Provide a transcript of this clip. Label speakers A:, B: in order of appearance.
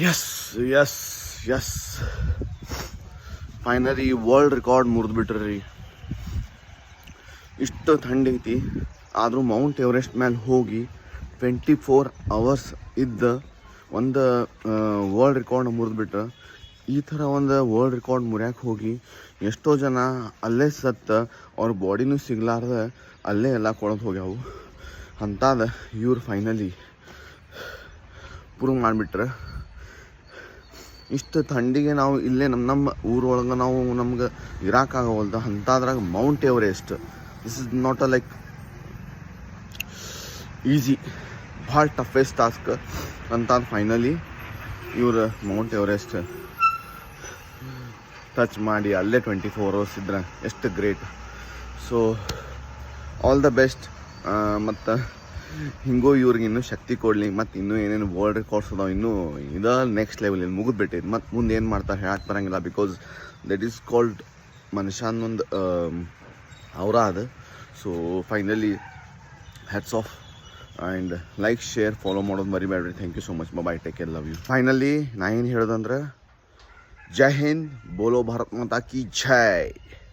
A: S yes yes finally world record ಮುರಿದ್ಬಿಟ್ರಿ. ಇಷ್ಟು ಥಂಡಿ ಐತಿ ಆದರೂ ಮೌಂಟ್ ಎವರೆಸ್ಟ್ ಮೇಲೆ ಹೋಗಿ 24 hours ಇದ್ದ ಒಂದು ವರ್ಲ್ಡ್ ರೆಕಾರ್ಡ್ ಮುರಿದ್ಬಿಟ್ರೆ, ಈ ಥರ ಒಂದು ವರ್ಲ್ಡ್ ರೆಕಾರ್ಡ್ ಮುರಿಯಕ್ಕೆ ಹೋಗಿ ಎಷ್ಟೋ ಜನ ಅಲ್ಲೇ ಸತ್ತ ಅವ್ರ ಬಾಡಿನೂ ಸಿಗ್ಲಾರ್ದ ಅಲ್ಲೇ ಎಲ್ಲ ಕೊಳತು ಹೋಗ್ಯಾವು. ಅಂತಾದ ಇವ್ರು ಫೈನಲಿ ಪ್ರೂವ್ ಮಾಡಿಬಿಟ್ರೆ. ಇಷ್ಟು ಥಂಡಿಗೆ ನಾವು ಇಲ್ಲೇ ನಮ್ಮ ಊರೊಳಗೆ ನಾವು ನಮ್ಗೆ ಇರೋಕ್ಕಾಗವಲ್ದು, ಅಂಥದ್ರಾಗ Mount Everest this is not a like easy, ಭಾಳ ಟಫೆಸ್ಟ್ ಟಾಸ್ಕ್ ಅಂತ ಫೈನಲಿ ಇವ್ರು ಮೌಂಟ್ ಎವರೆಸ್ಟ್ ಟಚ್ ಮಾಡಿ ಅಲ್ಲೇ 24 hours ಇದ್ರೆ ಎಷ್ಟು great. So all the best. ಮತ್ತು ಹಿಂಗೂ ಇವ್ರಿಗೆ ಇನ್ನೂ ಶಕ್ತಿ ಕೊಡಲಿ, ಮತ್ತು ಇನ್ನೂ ಏನೇನು ವರ್ಲ್ಡ್ ರೆಕಾರ್ಡ್ಸ್ ಅದಾವೆ, ಇನ್ನೂ ಇದು ನೆಕ್ಸ್ಟ್ ಲೆವೆಲ್ ಮುಗಿದ್ಬಿಟ್ಟಿದ್ದು. ಮತ್ತು ಮುಂದೆ ಏನು ಮಾಡ್ತಾರೆ ಹೇಳಕ್ಕೆ ಬರೋಂಗಿಲ್ಲ, ಬಿಕಾಸ್ ದಟ್ ಈಸ್ ಕಾಲ್ಡ್ ಮನುಷ್ಯನೊಂದು ಅವರ ಅದು. So finally hats off and like share follow ಮಾಡೋದು ಮರಿಬೇಡ್ರಿ. Thank you so much. Bye, take care, love you. Finally ನಾ ಏನು ಹೇಳೋದಂದ್ರೆ, ಜೈ ಹಿಂದ್, ಬೋಲೋ ಭಾರತ್ ಮಾತಾ ಕಿ ಜೈ.